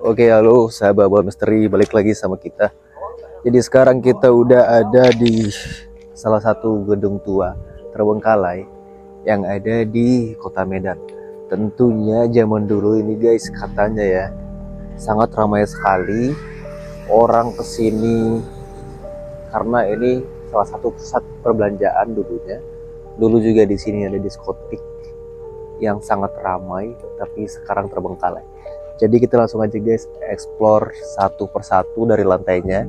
Oke, halo sahabat Bola Misteri, balik lagi sama kita. Jadi sekarang kita udah ada di salah satu gedung tua terbengkalai yang ada di Kota Medan. Tentunya zaman dulu ini guys, katanya ya sangat ramai sekali orang kesini karena ini salah satu pusat perbelanjaan dulunya. Dulu juga di sini ada diskotik yang sangat ramai, tapi sekarang terbengkalai. Jadi kita langsung aja guys explore satu persatu dari lantainya.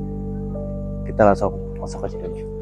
Kita langsung masuk aja dulu.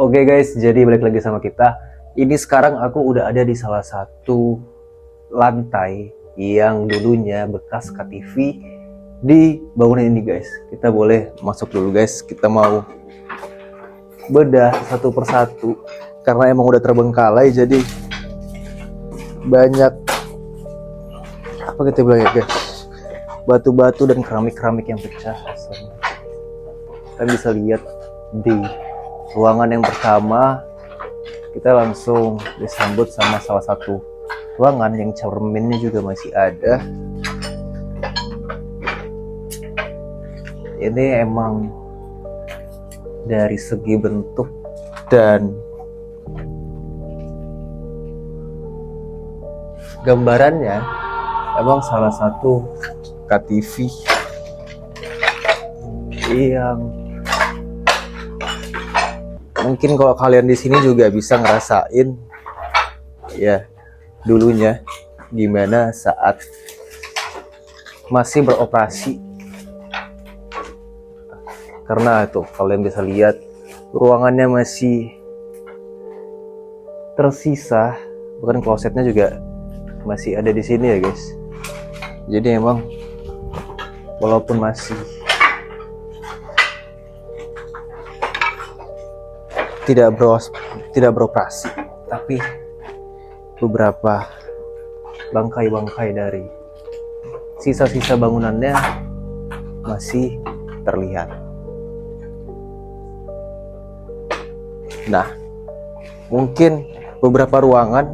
Oke guys, jadi balik lagi sama kita. Ini sekarang aku udah ada di salah satu lantai yang dulunya bekas KTV di bangunan ini guys. Kita boleh masuk dulu guys. Kita mau bedah satu persatu karena emang udah terbengkalai, jadi banyak apa kita bilang ya guys, batu-batu dan keramik-keramik yang pecah. Kalian bisa lihat di ruangan yang pertama, kita langsung disambut sama salah satu ruangan yang cerminnya juga masih ada. Ini emang dari segi bentuk dan gambarannya emang salah satu KTV yang mungkin kalau kalian di sini juga bisa ngerasain ya dulunya gimana saat masih beroperasi. Karena tuh kalian bisa lihat ruangannya masih tersisa, bahkan klosetnya juga masih ada di sini ya guys. Jadi emang walaupun masih tidak beroperasi, tapi beberapa bangkai-bangkai dari sisa-sisa bangunannya masih terlihat. Nah, mungkin beberapa ruangan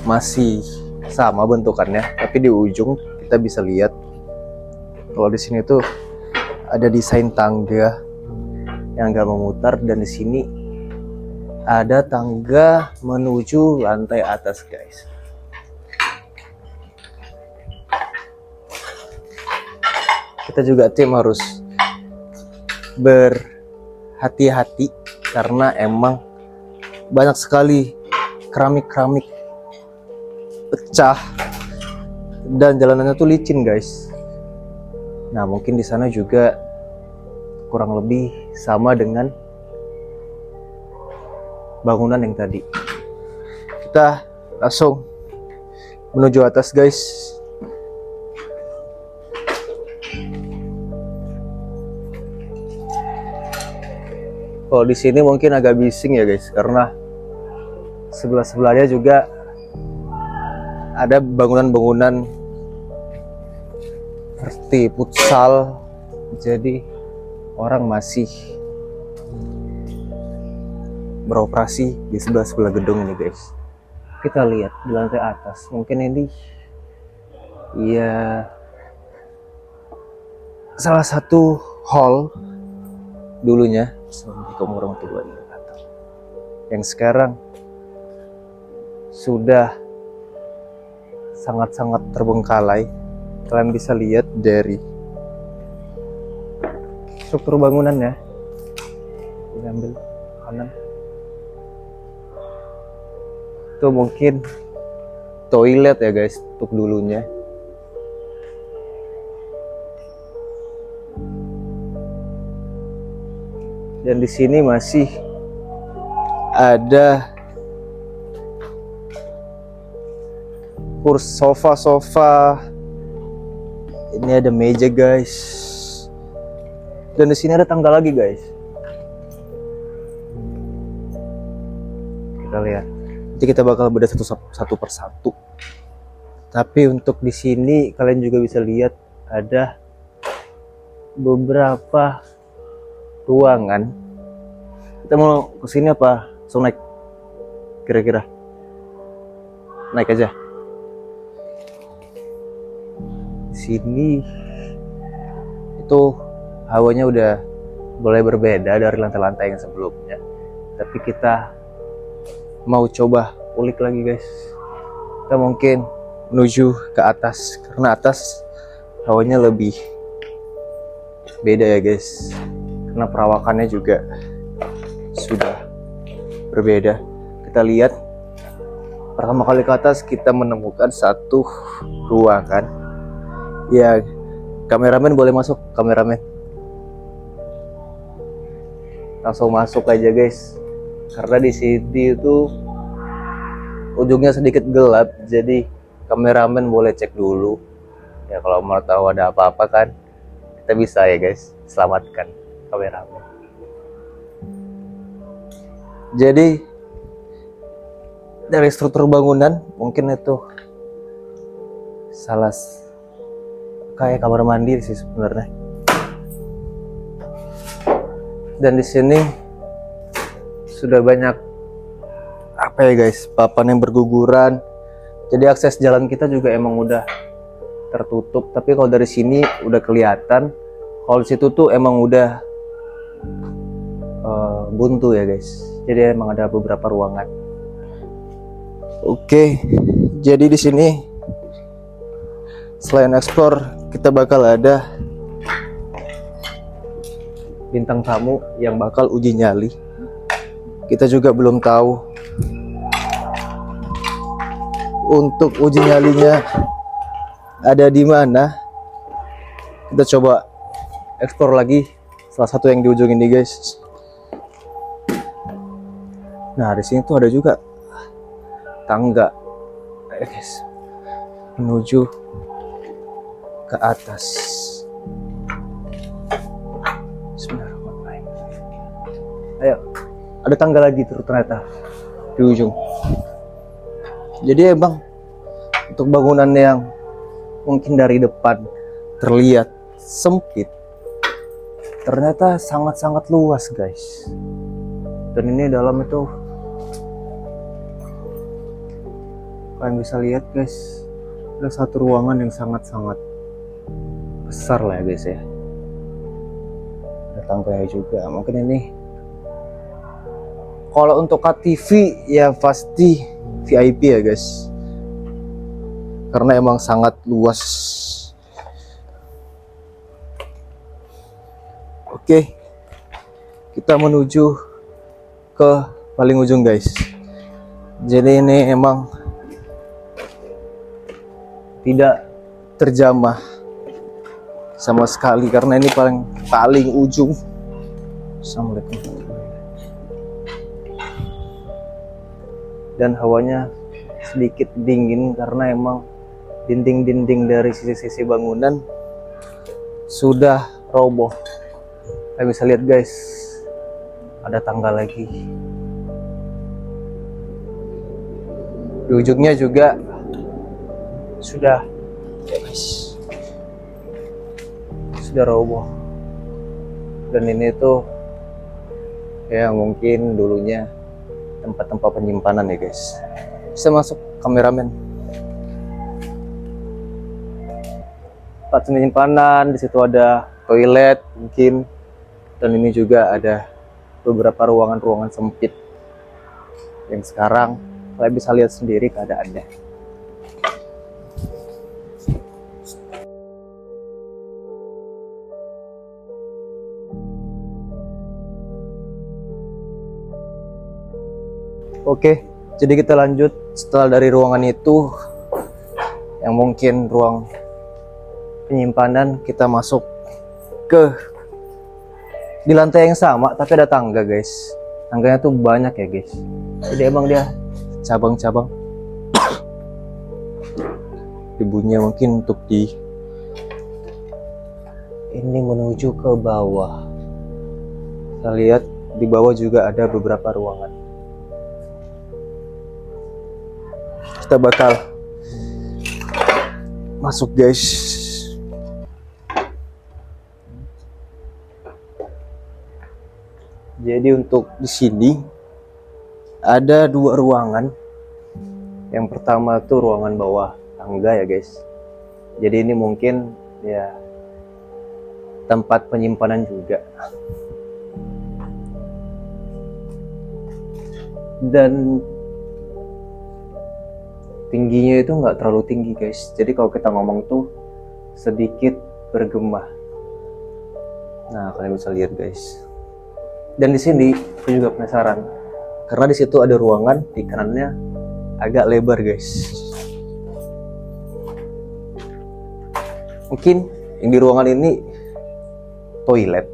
masih sama bentukannya, tapi di ujung kita bisa lihat kalau di sini tuh ada desain tangga yang agak memutar, dan di sini ada tangga menuju lantai atas guys. Kita juga tim harus berhati-hati karena emang banyak sekali keramik-keramik pecah dan jalanannya tuh licin guys. Nah, mungkin di sana juga kurang lebih sama dengan bangunan yang tadi. Kita langsung menuju atas guys. Kalau di sini mungkin agak bising ya guys, karena sebelah-sebelahnya juga ada bangunan-bangunan seperti futsal. Jadi orang masih beroperasi di sebelah gedung ini guys. Kita lihat di lantai atas, mungkin ini ya salah satu hall dulunya Assalamualaikum warahmatullahi wabarakatuh, yang sekarang sudah sangat-sangat terbengkalai. Kalian bisa lihat dari struktur bangunannya. Ini ambil kanan, itu mungkin toilet ya guys untuk dulunya. Dan di sini masih ada kursi sofa. Ini ada meja guys. Dan di sini ada tangga lagi guys. Kita lihat. Nanti kita bakal bedah satu persatu. Tapi untuk di sini kalian juga bisa lihat ada beberapa ruangan. Kita mau ke sini apa langsung naik? Kira-kira naik aja. Di sini itu hawanya udah mulai berbeda dari lantai-lantai yang sebelumnya. Tapi kita mau coba ulik lagi guys. Kita mungkin menuju ke atas karena atas hawanya lebih beda ya guys. Karena perawakannya juga sudah berbeda. Kita lihat pertama kali ke atas kita menemukan satu ruangan. Ya, kameramen boleh masuk, kameramen. Langsung masuk aja guys. Karena di sini itu ujungnya sedikit gelap, jadi kameramen boleh cek dulu. Ya kalau mau tahu ada apa-apa kan, kita bisa ya guys, selamatkan kameramen. Jadi dari struktur bangunan mungkin itu salah kayak kamar mandi sih sebenarnya. Dan di sini sudah banyak apa ya guys, papan yang berguguran. Jadi akses jalan kita juga emang udah tertutup. Tapi kalau dari sini udah kelihatan. Kalau di situ tuh emang udah buntu ya guys. Jadi emang ada beberapa ruangan. Oke, jadi di sini selain explore kita bakal ada bintang tamu yang bakal uji nyali. Kita juga belum tahu untuk uji nyalinya ada di mana. Kita coba explore lagi salah satu yang di ujung ini guys. Nah di sini tuh ada juga tangga guys menuju ke atas. Bismillahirrahmanirrahim. Ayo, ada tangga lagi ternyata di ujung. Jadi emang untuk bangunan yang mungkin dari depan terlihat sempit, ternyata sangat-sangat luas guys. Dan ini dalam itu kalian bisa lihat guys, ada satu ruangan yang sangat-sangat besar lah ya guys ya. Ada tangganya juga. Mungkin ini kalau untuk KTV ya pasti VIP ya guys, karena emang sangat luas. Oke, kita menuju ke paling ujung guys. Jadi ini emang tidak terjamah sama sekali karena ini paling ujung. Assalamualaikum. Dan hawanya sedikit dingin karena emang dinding-dinding dari sisi-sisi bangunan sudah roboh. Kalian bisa lihat guys, ada tangga lagi. Di ujungnya juga sudah ya guys, sudah roboh. Dan ini tuh ya mungkin dulunya tempat-tempat penyimpanan ya guys. Bisa masuk kameramen. Tempat penyimpanan, di situ ada toilet mungkin, dan ini juga ada beberapa ruangan-ruangan sempit yang sekarang kalian bisa lihat sendiri keadaannya. Oke, jadi kita lanjut. Setelah dari ruangan itu yang mungkin ruang penyimpanan, kita masuk ke di lantai yang sama tapi ada tangga guys. Tangganya tuh banyak ya guys, jadi emang dia cabang-cabang. Ibunya mungkin untuk di ini menuju ke bawah. Kita lihat di bawah juga ada beberapa ruangan. Kita bakal masuk guys. Jadi untuk di sini ada dua ruangan. Yang pertama tuh ruangan bawah tangga ya guys. Jadi ini mungkin ya tempat penyimpanan juga. Dan tingginya itu nggak terlalu tinggi guys. Jadi kalau kita ngomong tuh sedikit bergema. Nah kalian bisa lihat guys. Dan di sini aku juga penasaran karena di situ ada ruangan di kanannya agak lebar guys. Mungkin yang di ruangan ini toilet.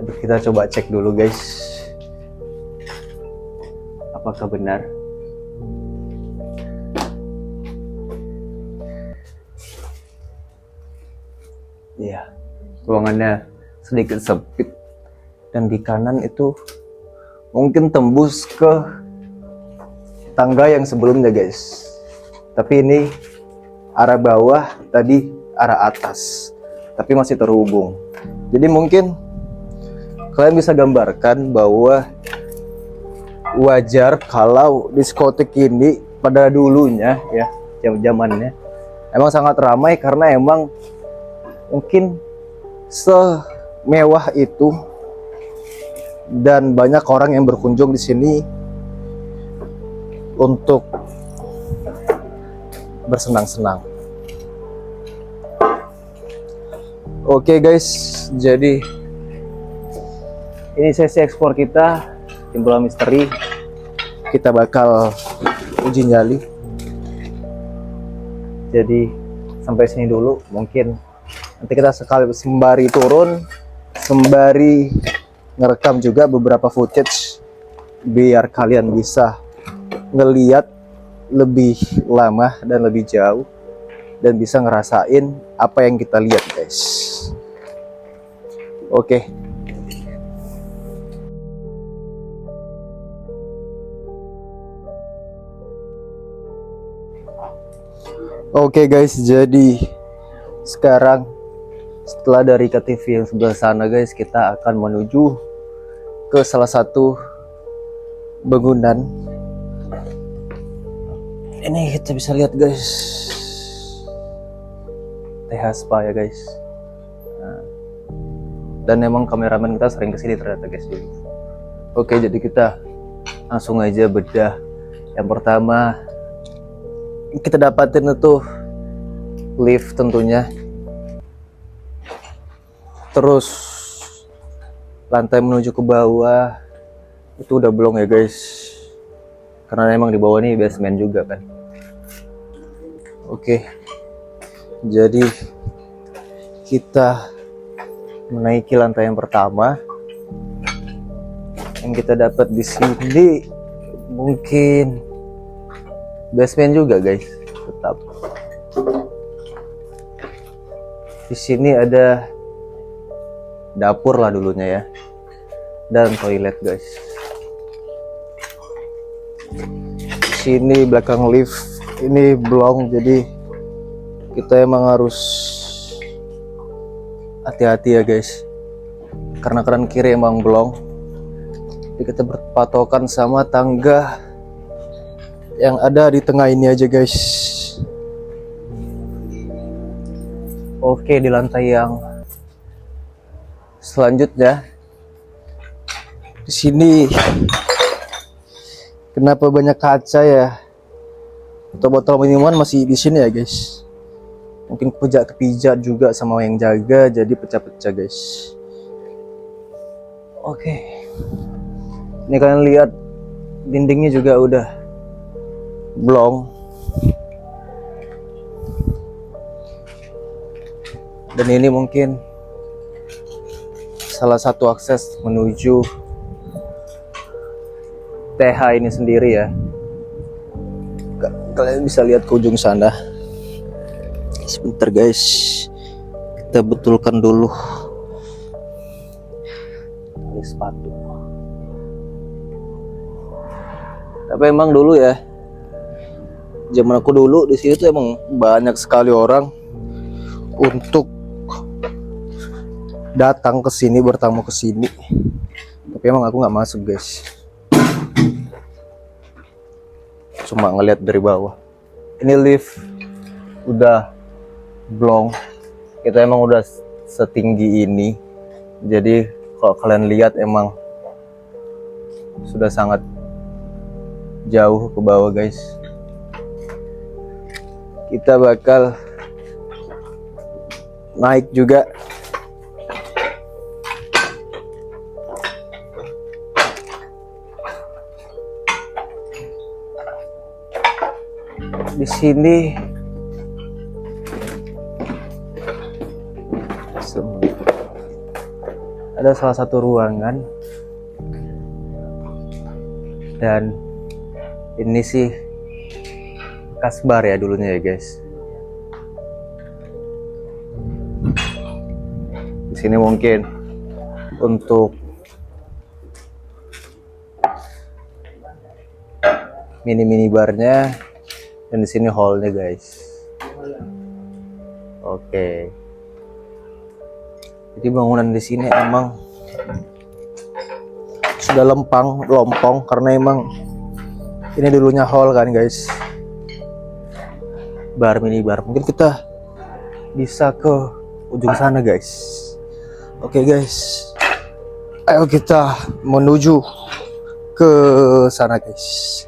Tapi kita coba cek dulu guys, apakah benar. Iya, ruangannya sedikit sempit, dan di kanan itu mungkin tembus ke tangga yang sebelumnya guys. Tapi ini arah bawah, tadi arah atas, tapi masih terhubung. Jadi mungkin kalian bisa gambarkan bahwa wajar kalau diskotik ini pada dulunya ya, zamannya emang sangat ramai karena emang mungkin semewah itu dan banyak orang yang berkunjung di sini untuk bersenang-senang. Oke guys, jadi ini sesi ekspor kita Timbulan Misteri. Kita bakal uji nyali. Jadi sampai sini dulu, mungkin nanti kita sekali sembari turun, sembari ngerekam juga beberapa footage biar kalian bisa ngeliat lebih lama dan lebih jauh dan bisa ngerasain apa yang kita lihat guys. Oke. Oke guys, jadi sekarang setelah dari KTV yang sebelah sana guys, kita akan menuju ke salah satu bangunan. Ini kita bisa lihat guys, TH Spa ya guys. Nah, dan emang kameramen kita sering kesini ternyata guys dulu. Oke, jadi kita langsung aja bedah. Yang pertama kita dapatin itu lift tentunya. Terus lantai menuju ke bawah itu udah belum ya guys, karena emang di bawah ini basement juga kan. Oke, jadi kita menaiki lantai yang pertama. Yang kita dapat di sini mungkin basement juga guys, tetap. Di sini ada dapur lah dulunya ya, dan toilet guys. Di sini belakang lift ini belum, jadi kita emang harus hati-hati ya guys. karena kanan kiri emang blong. Jadi kita berpatokan sama tangga yang ada di tengah ini aja guys. Oke, di lantai yang selanjutnya di sini kenapa banyak kaca ya? Botol-botol minuman masih di sini ya guys. Mungkin kepijak juga sama yang jaga, jadi pecah-pecah guys. Oke, ini kalian lihat dindingnya juga udah blong. Dan ini mungkin salah satu akses menuju TH ini sendiri ya. Kalian bisa lihat ke ujung sana. Sebentar guys, kita betulkan dulu ini sepatu. Tapi emang dulu ya, zaman aku dulu di sini tuh emang banyak sekali orang untuk datang ke sini, bertamu ke sini. Tapi emang aku nggak masuk guys, cuma ngeliat dari bawah. Ini lift udah blong, kita emang udah setinggi ini, jadi kalau kalian lihat emang sudah sangat jauh ke bawah guys. Kita bakal naik juga. Di sini ada salah satu ruangan, dan ini sih bekas bar ya dulunya ya guys. Di sini mungkin untuk mini barnya, dan di sini hallnya guys. Oke. Jadi bangunan di sini emang sudah lompong karena emang ini dulunya hall kan guys. Mini bar. Mungkin kita bisa ke ujung sana guys. Oke guys, ayo kita menuju ke sana guys.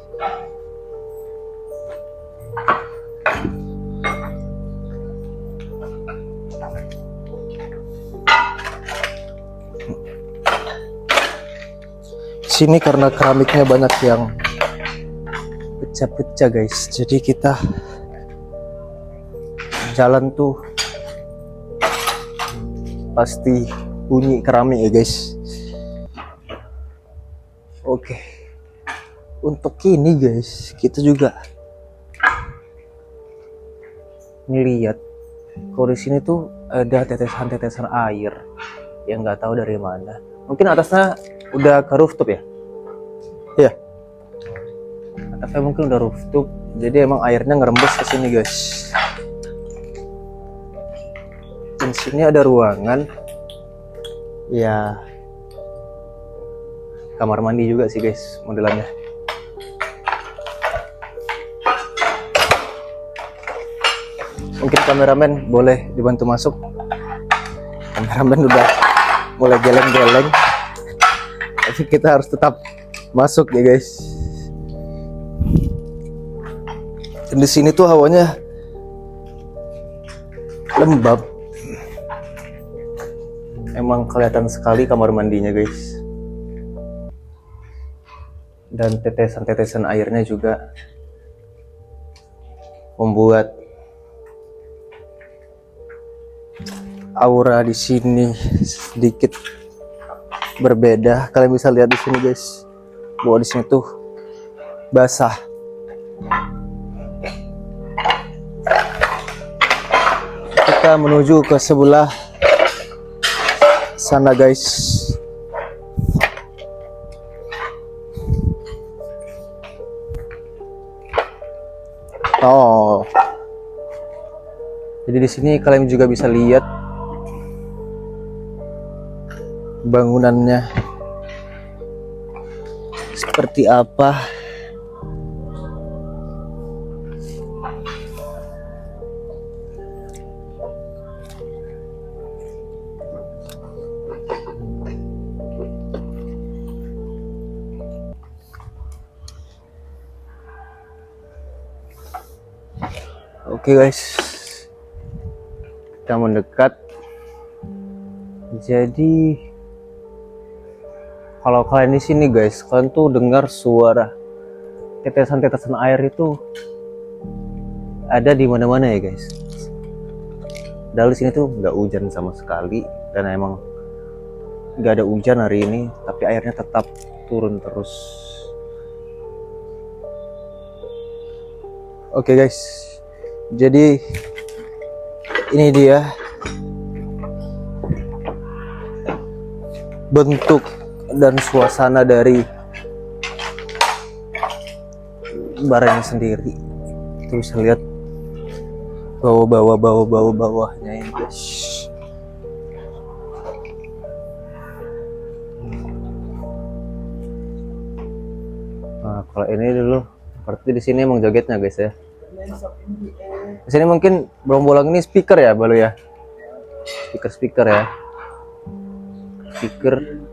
Sini karena keramiknya banyak yang pecah-pecah guys, jadi kita jalan tuh pasti bunyi keramik ya guys. Oke, untuk ini guys kita juga ngeliat kalau di sini tuh ada tetesan air yang nggak tahu dari mana. Mungkin atasnya udah ke rooftop ya? Iya. Atapnya mungkin udah rooftop, jadi emang airnya ngerembes ke sini guys. Dan sini ada ruangan, ya kamar mandi juga sih guys modelannya. Mungkin kameramen boleh dibantu masuk. Kameramen udah mulai geleng-geleng, tapi kita harus tetap masuk ya guys. Dan di sini tuh hawanya lembab. Emang kelihatan sekali kamar mandinya guys. Dan tetesan-tetesan airnya juga membuat aura di sini sedikit berbeda. Kalian bisa lihat di sini guys, bahwa di sini tuh basah. Kita menuju ke sebelah sana guys. Oh, jadi di sini kalian juga bisa lihat bangunannya seperti apa. Oke guys, kita mendekat. Jadi kalau kalian di sini guys, kalian tuh dengar suara tetesan-tetesan air itu ada di mana-mana ya guys. Dari sini tuh nggak hujan sama sekali, dan emang nggak ada hujan hari ini, tapi airnya tetap turun terus. Oke guys, jadi ini dia bentuk dan suasana dari barangnya sendiri. Terus lihat bawahnya ini guys. Nah, kalau ini dulu seperti di sini emang jogetnya guys ya. Di sini mungkin bolong-bolong ini speaker ya, Balu ya. Speaker ya. Speaker.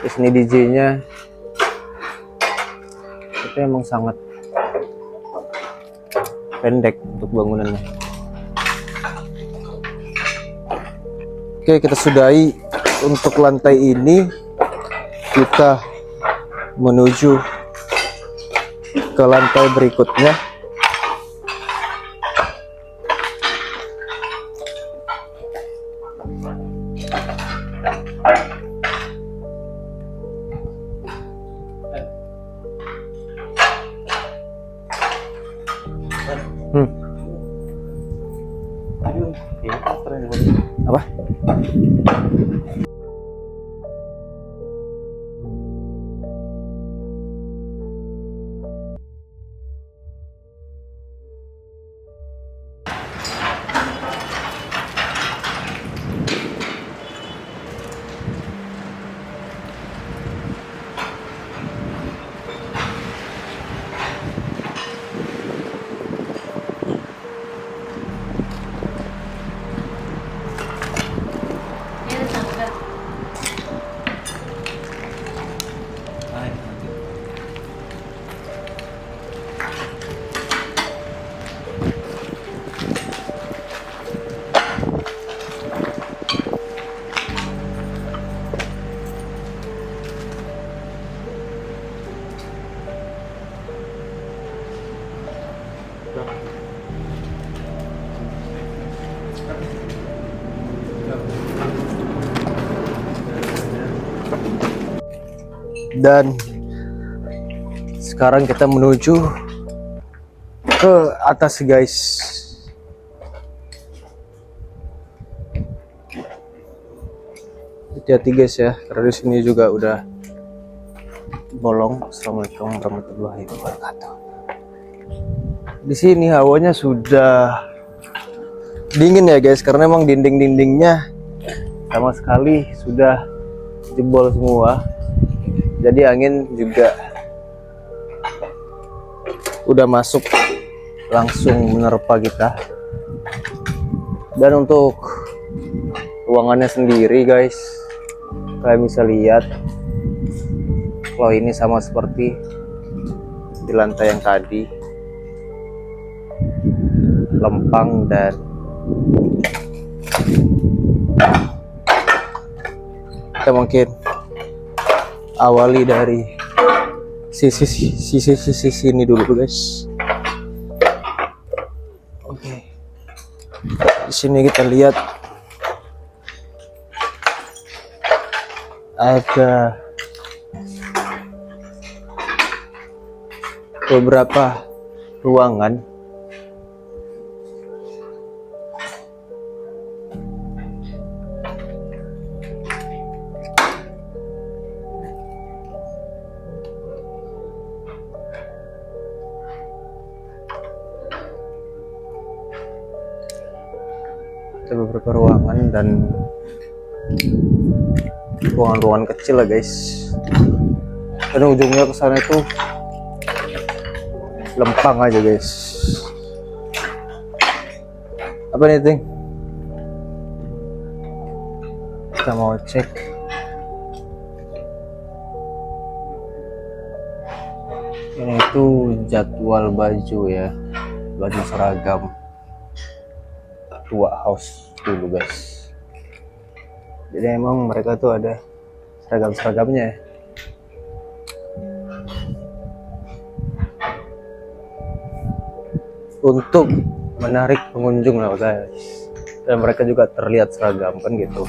Di sini DJ-nya. Itu emang sangat pendek untuk bangunannya. Oke, kita sudahi untuk lantai ini. Kita menuju ke lantai berikutnya. Apa? Dan sekarang kita menuju ke atas guys. Hati-hati guys ya, karena di sini juga udah bolong. Assalamualaikum warahmatullahi wabarakatuh. Di sini hawanya sudah dingin ya guys, karena emang dinding-dindingnya sama sekali sudah jebol semua. Jadi angin juga udah masuk langsung menerpa kita. Dan untuk ruangannya sendiri guys, kalian bisa lihat kalau ini sama seperti di lantai yang tadi, lempang. Dan kita mungkin awali dari sisi sini dulu guys. Oke. Di sini kita lihat ada beberapa ruangan. Ada beberapa ruangan dan ruangan-ruangan kecil lah guys. Dan ujungnya ke sana itu lempang aja guys. Apa nih Ting? Kita mau cek. Ini itu jadwal baju ya, baju seragam tua house dulu guys. Jadi emang mereka tuh ada seragam-seragamnya. Untuk menarik pengunjung lah guys. Dan mereka juga terlihat seragam kan gitu.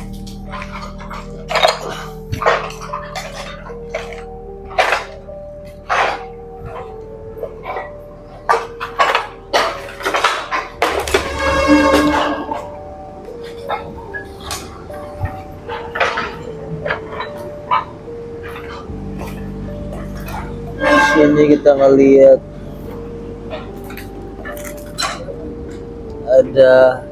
Sini kita ngelihat ada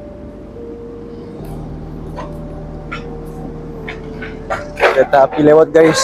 kereta api lewat guys.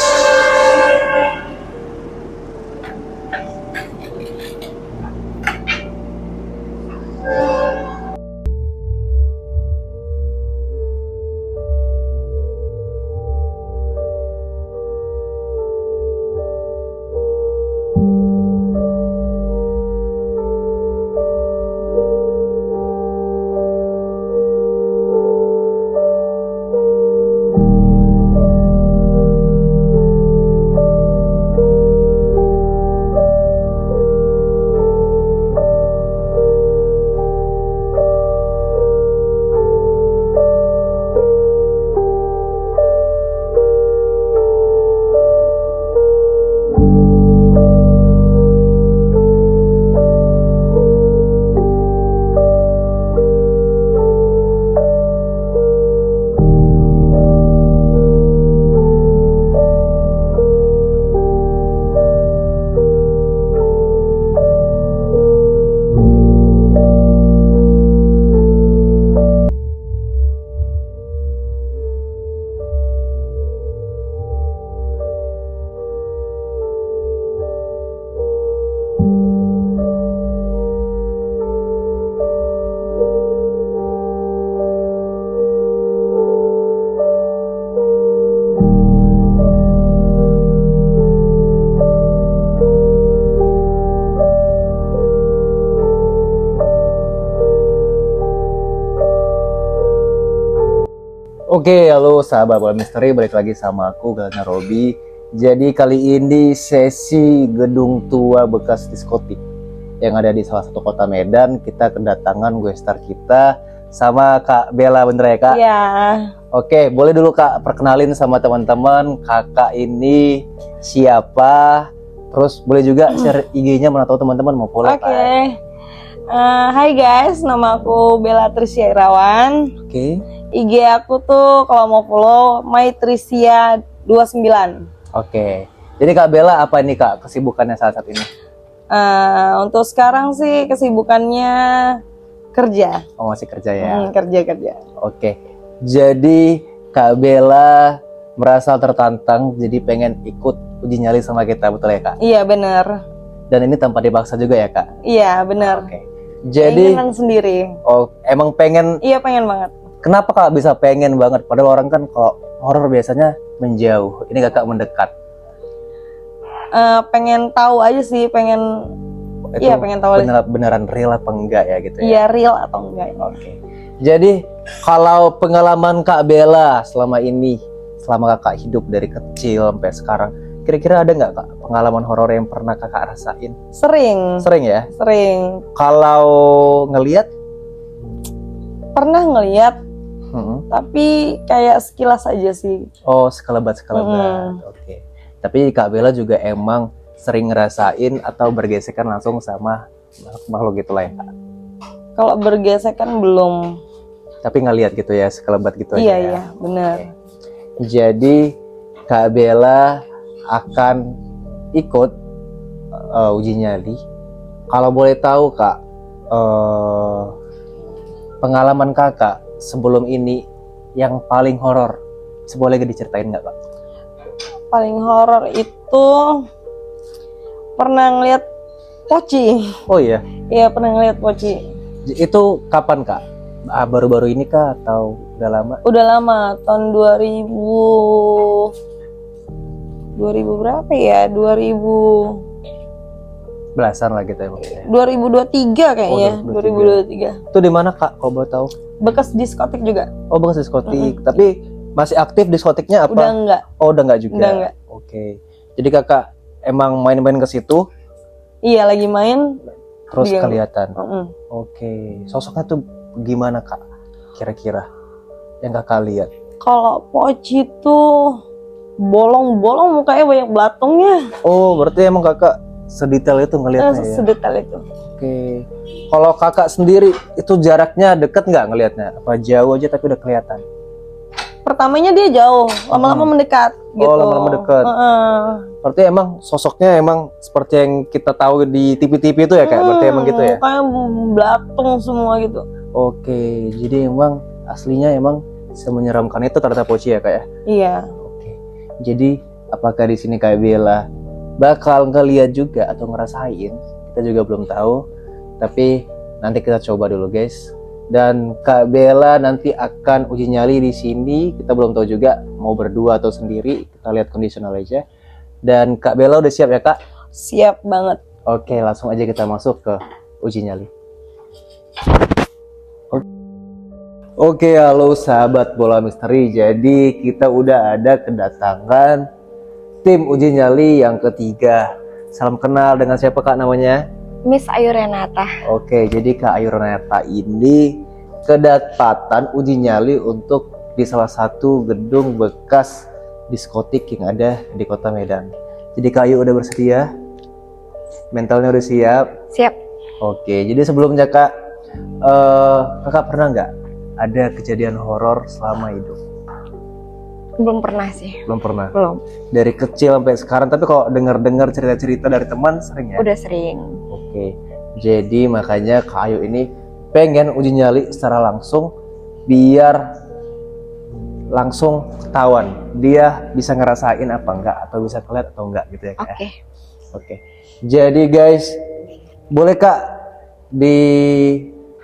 Oke, halo sahabat bola misteri, balik lagi sama aku Galana Robi. Jadi kali ini sesi gedung tua bekas diskotik yang ada di salah satu kota Medan. Kita kedatangan guestar kita sama Kak Bella, bener ya Kak? Iya. Oke, boleh dulu Kak perkenalin sama teman-teman kakak ini siapa? Terus boleh juga share IG-nya, mana tahu teman-teman mau follow. Oke. Hai guys, nama aku Bella Trisya Irawan. Oke. IG aku tuh kalau mau follow mytrisya29. Oke. Jadi Kak Bella apa nih Kak kesibukannya saat ini? Untuk sekarang sih kesibukannya kerja. Oh, masih kerja ya? Kerja. Oke. Jadi Kak Bella merasa tertantang jadi pengen ikut uji nyali sama kita, betul ya Kak? Iya bener. Dan ini tanpa dipaksa juga ya Kak? Iya bener. Oke. Jadi keinginan sendiri. Oh, emang pengen? Iya pengen banget. Kenapa Kak bisa pengen banget? Padahal orang kan kalau horor biasanya menjauh. Ini Kakak mendekat. Pengen tahu aja sih, pengen. Itu Iya pengen tahu. Beneran real apa enggak ya gitu ya? Iya real atau enggak? Oke. Jadi kalau pengalaman Kak Bella selama ini, selama Kakak hidup dari kecil sampai sekarang, kira-kira ada nggak Kak pengalaman horor yang pernah Kakak rasain? Sering. Sering ya? Sering. Kalau ngelihat? Pernah ngelihat. Tapi kayak sekilas aja sih. Oh, sekelebat. Oke. Tapi Kak Bella juga emang sering ngerasain atau bergesekan langsung sama makhluk gitu lah ya Kak? Kalau bergesekan belum. Tapi ngelihat gitu ya, sekelebat gitu aja Iya, ya? iya, benar. Oke. Jadi Kak Bella akan ikut uji nyali. Kalau boleh tahu Kak, pengalaman Kakak sebelum ini yang paling horor Boleh gak diceritain nggak Kak? Paling horor itu pernah ngeliat Poci. Oh iya, Iya, pernah ngeliat Poci. itu kapan Kak? Baru-baru ini Kak atau udah lama? Udah lama, tahun 2000 berapa ya? 2000 Belasan lah gitu emang. 2023 kayaknya. Oh, 2023. Itu di mana Kak? Kalau boleh tahu? Bekas diskotik juga. Oh, bekas diskotik. Tapi masih aktif diskotiknya apa? Udah enggak. Oh, udah enggak juga. Udah enggak. Oke. Jadi Kakak emang main-main ke situ Iya, lagi main. terus Dia- kelihatan. Mm-mm. Oke. Sosoknya tuh gimana Kak? Kira-kira yang Kakak lihat? Kalau Poci tuh bolong-bolong, mukanya banyak belatungnya. Oh, berarti emang Kakak sedetail itu ngelihatnya ya? Sedetail itu. Oke. Kalau Kakak sendiri itu jaraknya deket nggak ngelihatnya? Apa jauh aja tapi udah kelihatan? Pertamanya dia jauh, lama-lama mendekat gitu. lama-lama mendekat. Berarti emang sosoknya emang seperti yang kita tahu di TV-TV itu ya Kak? Berarti emang gitu ya? Kayak belatung semua gitu. Oke, jadi emang aslinya emang semenyeramkan itu ternyata Poci ya Kak ya? Iya. Oke. Jadi apakah di sini Kak Bella bakal ngeliat juga atau ngerasain? Kita juga belum tahu. Tapi nanti kita coba dulu guys. Dan Kak Bella nanti akan uji nyali di sini. Kita belum tahu juga mau berdua atau sendiri. Kita lihat kondisional aja. Dan Kak Bella udah siap ya Kak? Siap banget. Oke, langsung aja kita masuk ke uji nyali. Oke, halo sahabat bola misteri. Jadi kita udah ada kedatangan tim uji nyali yang ketiga. Salam kenal, dengan siapa Kak namanya? Miss Ayu Renata. Oke, jadi Kak Ayu Renata ini kedapatan uji nyali untuk di salah satu gedung bekas diskotik yang ada di Kota Medan. Jadi Kak Ayu udah bersedia? Mentalnya udah siap? Siap. Oke, jadi sebelumnya Kak, Kakak pernah nggak ada kejadian horor selama hidup? Belum pernah sih. Belum pernah. Belum. Dari kecil sampai sekarang, tapi kalau dengar-dengar cerita-cerita dari teman sering ya? Udah sering. Oke, jadi makanya Kak Ayu ini pengen uji nyali secara langsung biar langsung ketahuan dia bisa ngerasain apa enggak atau bisa kelihatan atau enggak gitu ya Kak. Oke. Oke. Jadi guys, boleh Kak di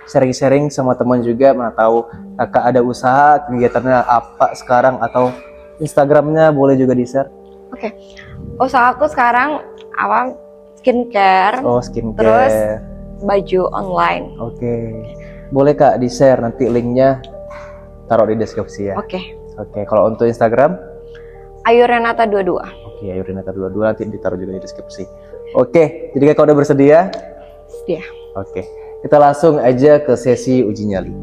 sharing-sharing sama teman juga, mana tahu Kakak ada usaha kegiatannya apa sekarang atau Instagramnya boleh juga di-share. Oke. Usaha aku sekarang awal skincare, Oh, skincare. terus baju online. Oke. Boleh Kak di-share, nanti linknya taruh di deskripsi ya. Oke. Oke, kalau untuk Instagram? Ayu Renata 22. Oke, Ayu Renata 22 nanti ditaruh juga di deskripsi. Oke, jadi Kakak udah bersedia? Dia. Oke, kita langsung aja ke sesi uji nyali.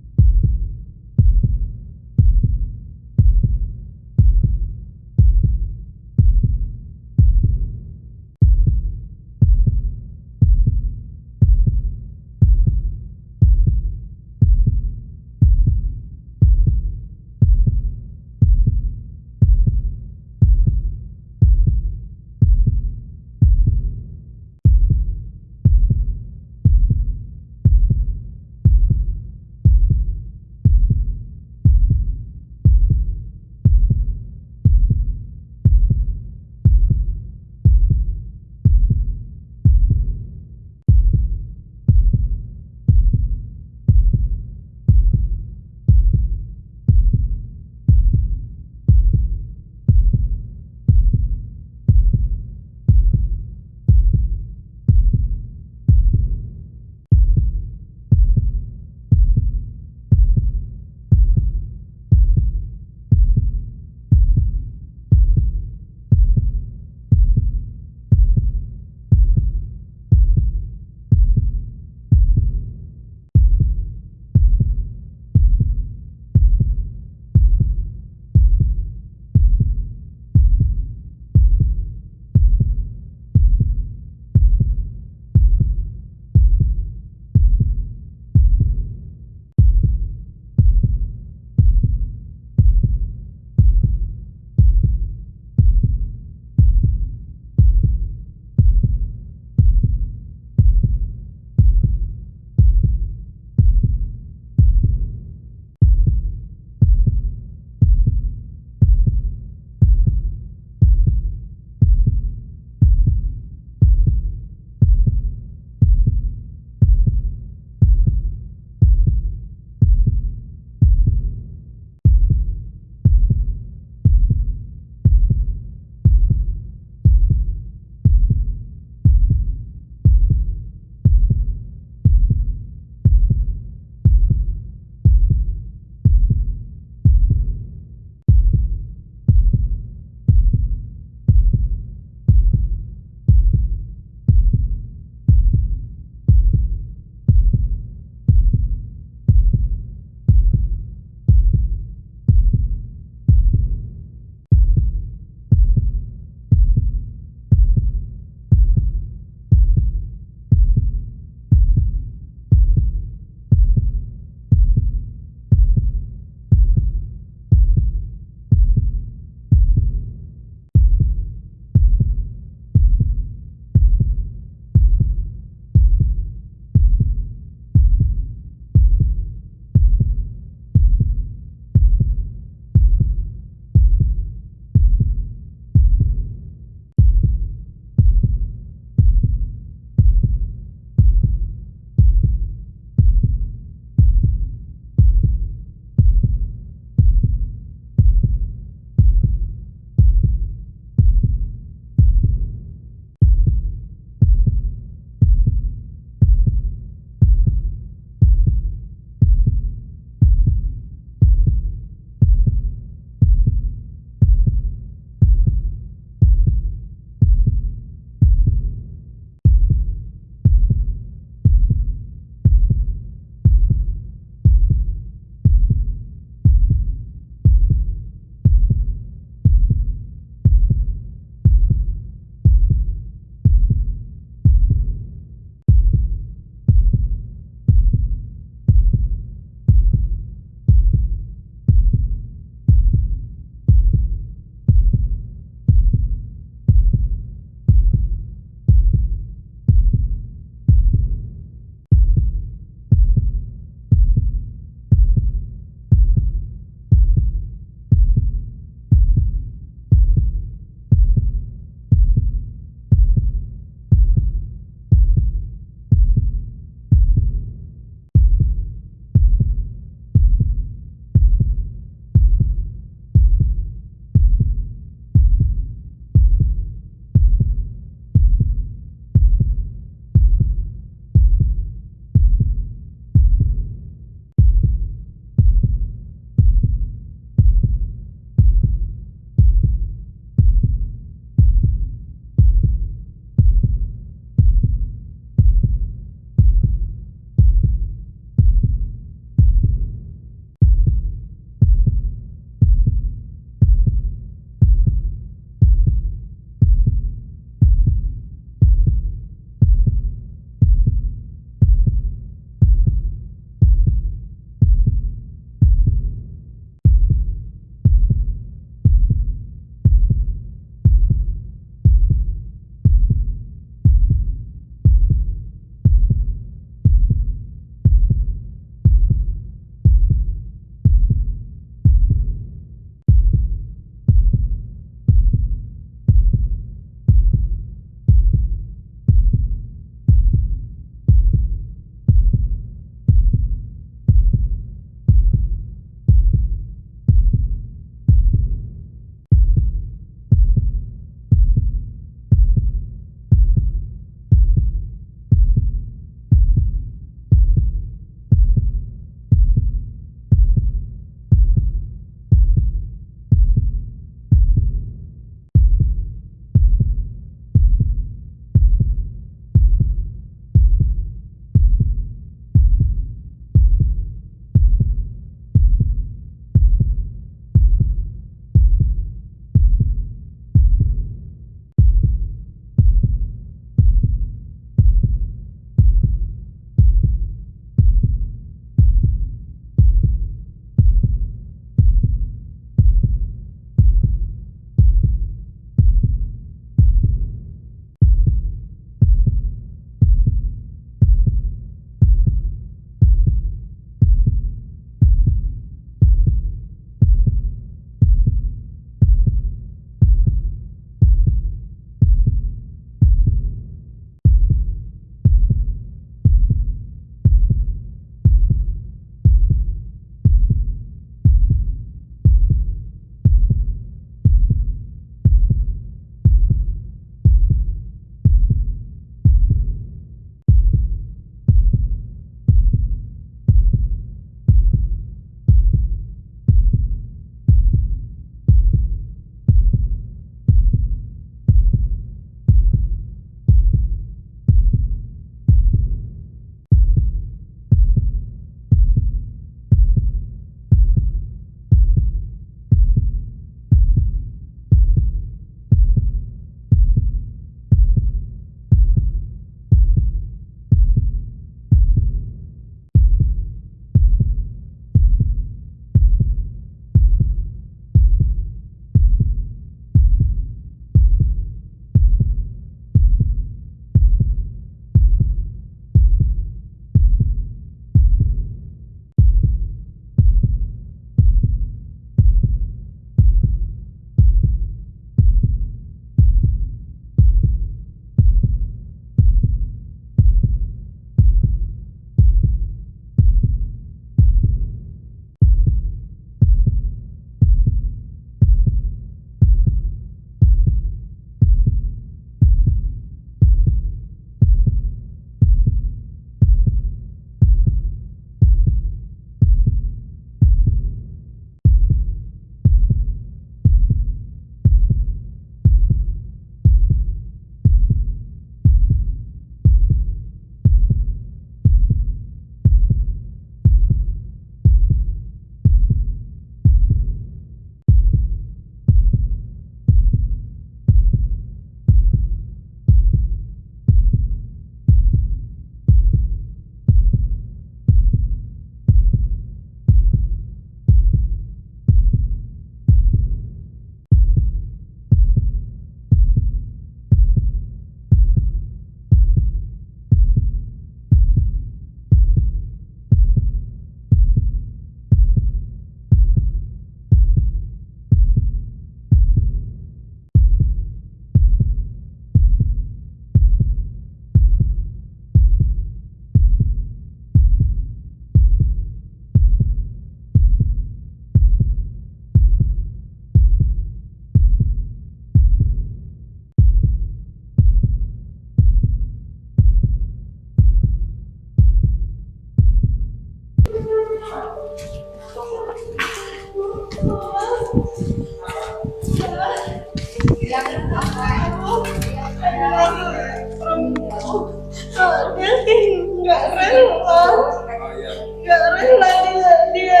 nggak rela, dia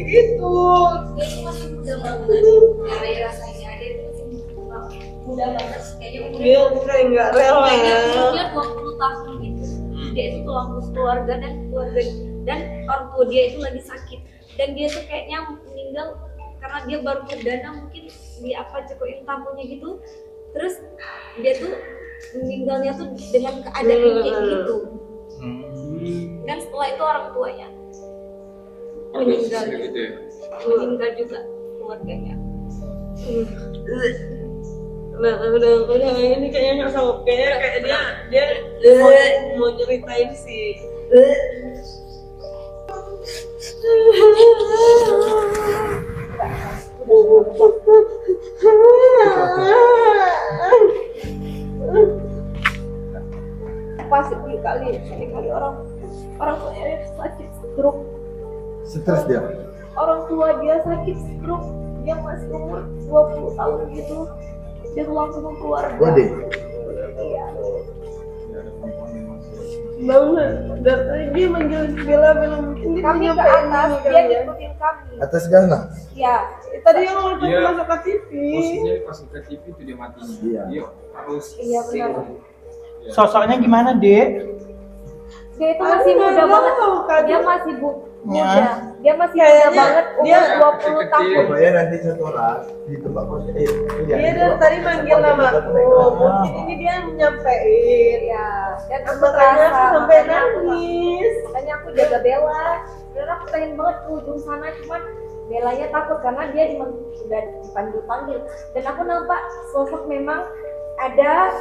gitu. Dia itu masih muda banget. Karena rasanya dia itu masih muda banget. Kayaknya Dia kayak nggak rela. umurnya 20 tahun gitu. Dia itu tulang rusuk keluarga dan orang tua dia itu lagi sakit. Dan dia tuh kayaknya meninggal karena dia baru perdana mungkin di apa cekokin tamunya gitu. Terus dia tuh meninggalnya tuh dengan keadaan kayak gitu. Dan setelah itu orang tuanya meninggal juga keluarganya. Udah ini kayaknya nggak sanggup, kayak dia mau nyeritain sih. Pas sekali orang tuanya sakit stroke. Stres dia. Orang tua dia sakit stroke. Dia masih umur 20 tahun gitu. Dia tulang rusuk keluarga. Iya. Banget. Dari tadi dia manggil Bella mungkin dia Kami ke nyampe atas, ini dia kali ya. ngikutin kami. Atas gana? Ya, Tadi yang waktu Dia masuk ke TV. posisinya pas ke TV itu dia matinya. Iya. Dia harus iya benar. Ya. Sosoknya gimana, Dek? Dia itu masih Aduh, muda nggak banget. tahu, Kak. Dia masih muda. Ya. Dia masih Kayaknya muda banget, dia umur 20 tahun. Pokoknya nanti satu orang di tempat kos. Dia dari tadi manggil namaku. Mungkin ini dia nyampein. Iya. Dan aku Makanya aku terasa, sampai makanya aku- nangis. Makanya aku jaga Bella. Karena aku pengen banget ke ujung sana, cuman Bellanya takut karena dia udah dipanggil-panggil. Dan aku nampak sosok memang ada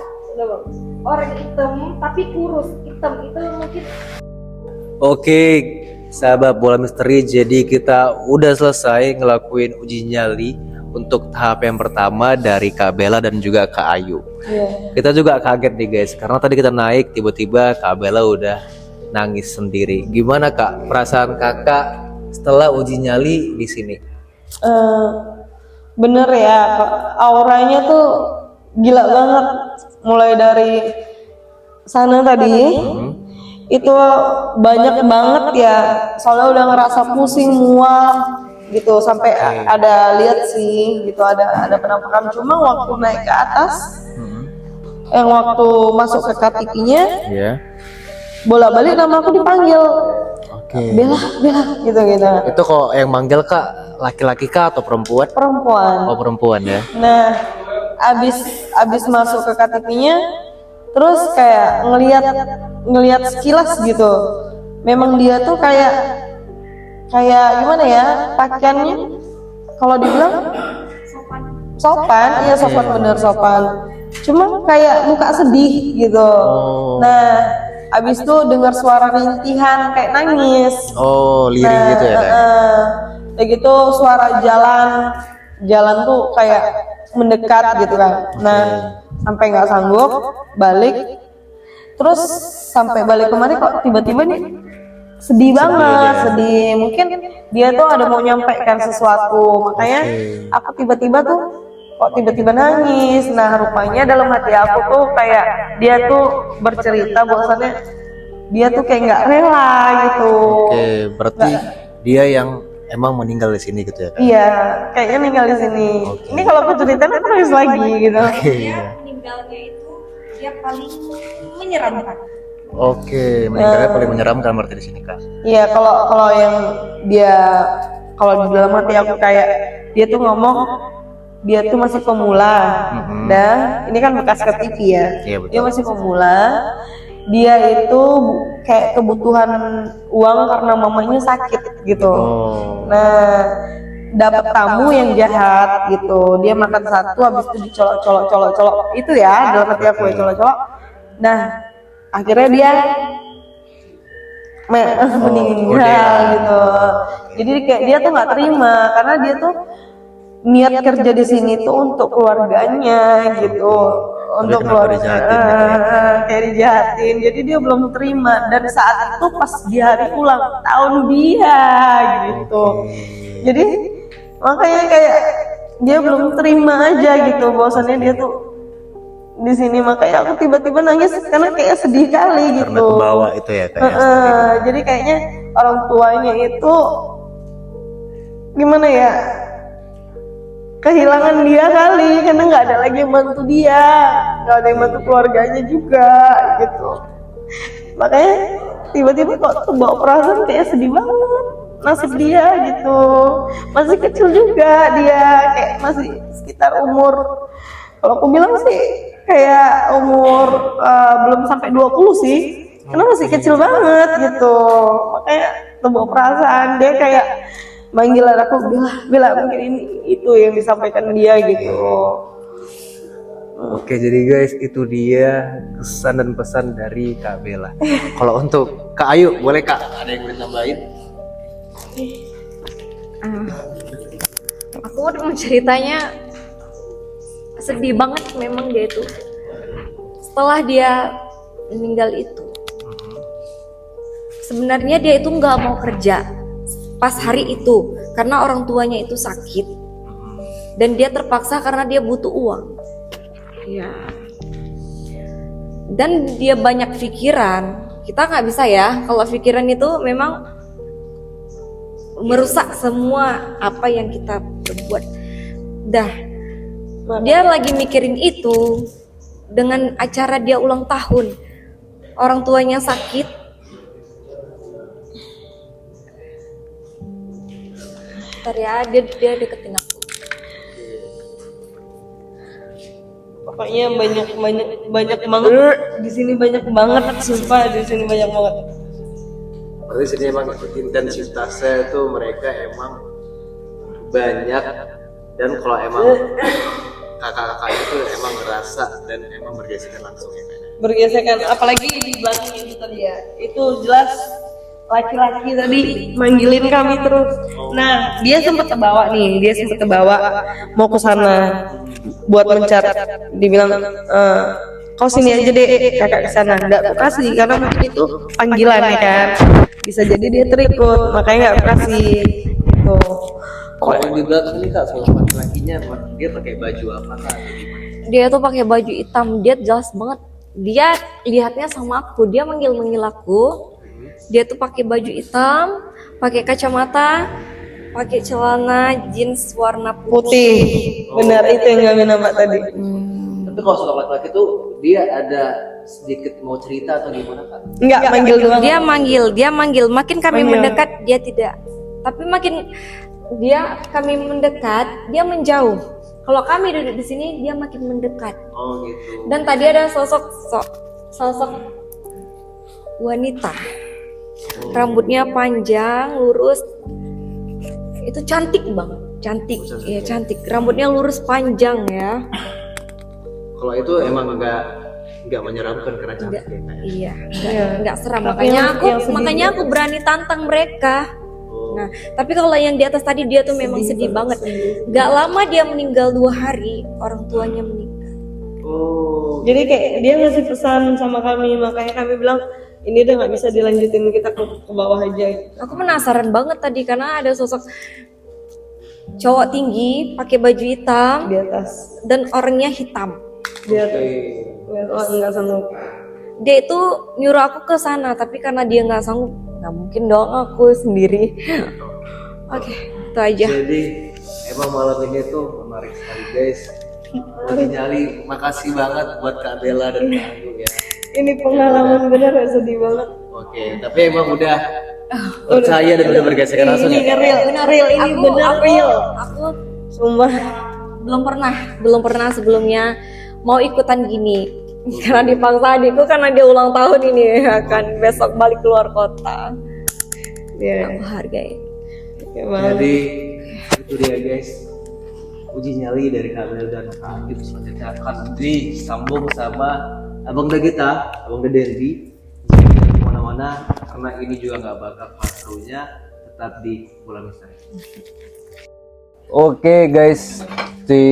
orang hitam tapi kurus hitam itu mungkin. Oke, sahabat bola misteri, jadi kita udah selesai ngelakuin uji nyali untuk tahap yang pertama dari Kak Bella dan juga Kak Ayu. Kita juga kaget nih guys, karena tadi kita naik tiba-tiba Kak Bella udah nangis sendiri. Gimana Kak perasaan Kakak setelah uji nyali di sini? Bener ya, auranya tuh gila banget. Mulai dari sana tadi, itu banyak banget ya. Soalnya udah ngerasa pusing, mual gitu. Sampai ada lihat sih, gitu ada penampakan. Cuma waktu naik ke atas, yang waktu masuk ke KTP-nya, Ya. bolak-balik nama aku dipanggil. Oke. Bella, gitu. Itu kok yang manggil Kak laki-laki Kak atau perempuan? Perempuan. Oh perempuan ya. Nah, abis masuk ke KTP-nya, terus kayak ngelihat sekilas gitu. Memang dia tuh kayak gimana ya, pakaiannya kalau dibilang sopan, iya sopan, bener sopan. Cuma kayak muka sedih gitu. Nah, abis itu dengar suara rintihan kayak nangis. Oh liring gitu ya Kak? Kayak gitu suara jalan tuh kayak mendekat gitu kan. Nah, sampai nggak sanggup balik. Terus sampai balik kemarin kok tiba-tiba nih sedih banget, sedih. Mungkin dia tuh ada mau nyampaikan sesuatu, makanya aku tiba-tiba nangis. Nah, rupanya dalam hati aku tuh kayak dia tuh bercerita bahwasannya dia tuh kayak nggak rela gitu. Oke, berarti dia yang emang meninggal di sini gitu ya Kak? Iya, kayaknya meninggal di sini. Ini kalau aku ceritain aku nangis lagi gitu. Dia meninggalnya itu dia paling menyeramkan. Oke, meninggalnya paling menyeramkan berarti di sini Kak? Iya, kalau yang dia kalau di dalam hati aku kayak dia tuh ngomong dia tuh masih pemula. Dan ini kan bekas ke TV ya. Iya, betul. Dia masih pemula. Dia itu kayak kebutuhan uang karena mamanya sakit gitu. Nah, dapat tamu yang jahat gitu. Dia makan satu habis itu dicolok. Itu ya dalam hati aku ya, colok. Nah, akhirnya dia meninggal gitu. Jadi kayak dia tuh nggak terima karena dia tuh niat kerja di sini tuh untuk keluarganya gitu, untuk kenapa dijahatin gitu ya? kayak dijahatin. Jadi dia belum terima dan saat itu pas di hari ulang tahun dia gitu. Jadi makanya kayak dia belum terima aja gitu bahwasannya dia tuh di sini. Makanya aku tiba-tiba nangis karena kayak sedih kali Karena gitu. kebawa itu ya kayak. Jadi kayaknya orang tuanya itu gimana ya, kehilangan dia kali karena nggak ada lagi yang bantu dia, nggak ada yang bantu keluarganya juga gitu. Makanya tiba-tiba kok terbawa perasaan kayak sedih banget nasib dia gitu. Masih kecil juga dia, kayak masih sekitar umur, kalau aku bilang sih kayak umur belum sampai 20 sih, karena masih kecil banget gitu. Makanya terbawa perasaan, dia kayak manggilan aku, Bella mungkin ini itu yang disampaikan dia gitu. Oke, jadi guys, itu dia kesan dan pesan dari Kak Bella. Kalau untuk Kak Ayu, boleh Kak? Ada yang boleh tambahin? Aku mau ceritanya sedih banget memang dia itu. Setelah dia meninggal itu, sebenarnya dia itu nggak mau kerja pas hari itu karena orang tuanya itu sakit dan dia terpaksa karena dia butuh uang. Ya. Dan dia banyak pikiran. Kita nggak bisa ya, kalau pikiran itu memang merusak semua apa yang kita perbuat. Dah, dia lagi mikirin itu dengan acara dia ulang tahun. Orang tuanya sakit. Bentar ya, dia deketin aku. Pokoknya banyak banget di sini, banyak banget sumpah, di sini banyak banget. Berarti sini emang intensitasnya itu mereka emang banyak, dan kalau emang kakak-kakak itu emang ngerasa dan emang bergesekan langsung ya kayaknya. Bergesekan, apalagi di belakang itu tadi ya, itu jelas laki-laki tadi manggilin kami terus. Nah, dia sempat terbawa mau ke sana buat mencar. Dibilang kau sini aja deh, kakak ke sana. Enggak aku kasih karena mungkin itu panggilan ya kan. Bisa jadi dia terikut, makanya enggak aku kasih. Gitu. Kalau yang di belakang ini Kak, soal laki-lakinya dia pakai baju apa Kak? Dia tuh pakai baju hitam, dia jelas banget. Dia lihatnya sama aku, dia manggil aku. Dia tuh pakai baju hitam, pakai kacamata, pakai celana jeans warna Putih. Benar, itu yang kami nampak tadi. Tapi kalau soal laki-laki tuh dia ada sedikit mau cerita atau gimana Kak? Enggak, manggil doang. Dia manggil. Makin kami Manggil. mendekat, dia tidak. Tapi makin kami mendekat, dia menjauh. Kalau kami duduk di sini, dia makin mendekat. Oh gitu. Dan tadi ada sosok wanita. Rambutnya panjang, lurus. Itu cantik banget, cantik. Iya, cantik. Rambutnya lurus panjang ya. Kalau itu emang nggak menyeramkan karena cantik ya Kak? Iya, enggak seram. Tapi Makanya aku berani tantang mereka. Nah, tapi kalau yang di atas tadi dia tuh memang sedih banget. Gak lama dia meninggal 2 hari, orang tuanya meninggal. Oh. Jadi kayak dia ngasih pesan sama kami, makanya kami bilang ini udah nggak bisa dilanjutin, kita ke bawah aja. Aku penasaran banget tadi karena ada sosok cowok tinggi pakai baju hitam Di atas, dan orangnya hitam. di atas. Oh, nggak sanggup. Dia itu nyuruh aku ke sana, tapi karena dia nggak sanggup, nggak mungkin dong aku sendiri. Oke, itu aja. Jadi emang malam ini tuh menarik sekali guys. Uji Nyali, makasih banget buat Kak Bella dan Kak Ayu ya. Ini pengalaman bener ya, sedih banget. Oke, tapi emang udah percaya dan udah bergesekan langsung Ini ya. real, ini bener real. Aku Sumpah. belum pernah sebelumnya mau ikutan gini karena dipaksa adikku karena dia ulang tahun ini ya kan, besok balik keluar kota. Ya, Aku hargai. Jadi itu dia guys, uji nyali dari Kak Bella dan Kak Ayu. Selanjutnya akan disambung sama Abang Dagita, Abang Dendi. Jangan kemana-mana karena ini juga nggak bakal serunya, tetap di Bola Misteri. Oke guys, di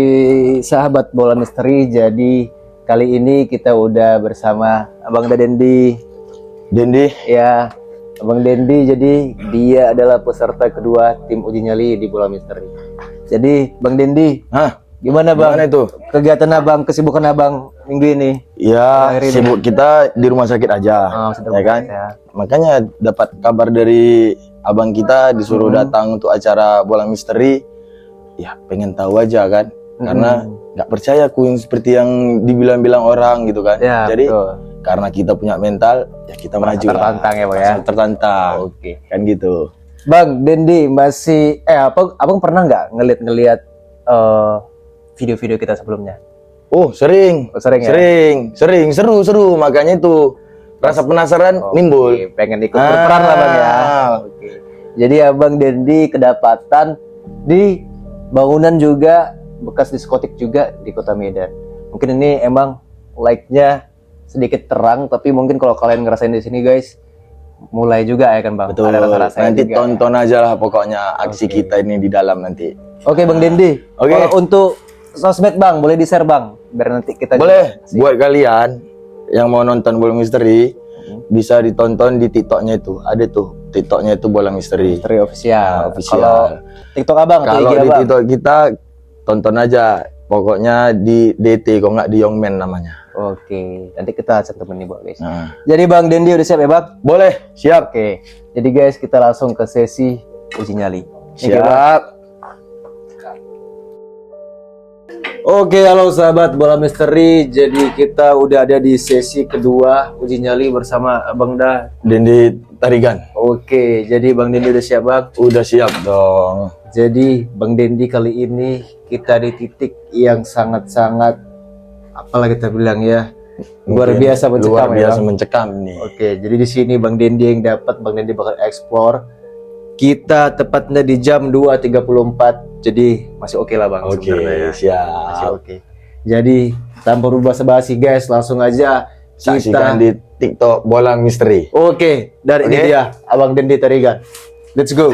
sahabat Bola Misteri, jadi kali ini kita udah bersama Abang Dendi. Ya, Abang Dendi, jadi dia adalah peserta kedua tim uji nyali di Bola Misteri. Jadi Bang Dendi, Hah? gimana Bang? Gimana itu? Kegiatan Abang, kesibukan Abang minggu ini? Ya, Akhir ini. sibuk kita di rumah sakit aja, ya kan? Makanya dapat kabar dari abang kita disuruh datang untuk acara bola misteri. Ya, pengen tahu aja kan? Karena nggak percaya aku yang seperti yang dibilang-bilang orang gitu kan. Ya, Jadi betul. karena kita punya mental, ya kita maju lah. tertantang ya, Bang ya? Merasa tertantang. Oke. Kan gitu. Bang Dendi masih abang pernah nggak ngeliat video-video kita sebelumnya? Oh, sering. Oh, sering ya? Sering, seru. Makanya itu rasa penasaran nimbul. Oke, pengen ikut berperan lah Bang ya. Oke. Jadi Abang Dendi kedapatan di bangunan juga bekas diskotik juga di Kota Medan. Mungkin ini emang like-nya sedikit terang, tapi mungkin kalau kalian ngerasain di sini guys, mulai juga ya kan Bang. Betul. Ada rasa-rasanya Nanti juga. tonton aja lah pokoknya aksi kita ini di dalam nanti. Oke Bang Dendi. Oke. Kalau untuk sosmed Bang, boleh di-share Bang, biar nanti kita Boleh. Buat kalian yang mau nonton bola misteri, bisa ditonton di TikToknya itu. Ada tuh TikToknya itu bola misteri. Misteri official. Official. Kalau TikTok Abang atau Kalau IG di Abang? TikTok kita tonton aja. Pokoknya di DT, kok nggak di Youngman namanya. Oke, nanti kita cantumin nih buat guys. Nah. Jadi Bang Dendi udah siap ya Bang? Boleh, siap. Oke, jadi guys kita langsung ke sesi uji nyali. Oke, Bang. Siap. Oke, halo sahabat bola misteri. Jadi kita udah ada di sesi kedua uji nyali bersama Abang Da. Dendi Tarigan. Oke, jadi Bang Dendi udah siap Bang? Udah siap dong. Jadi Bang Dendi kali ini kita di titik yang sangat-sangat apalah kita bilang ya, luar Mungkin biasa mencekam luar ya, biasa Bang? mencekam nih. Oke, jadi di sini Bang Dendi yang dapat, Bang Dendi bakal explore. Kita tepatnya di jam 2.34. Jadi masih oke lah Bang. Oke, sebenarnya ya. Masih siap. oke. Jadi tanpa berubah basi guys, langsung aja Saksikan kita. di TikTok bola misteri. Oke, dan ini Oke. dia Abang Dendi Tarigan. Let's go.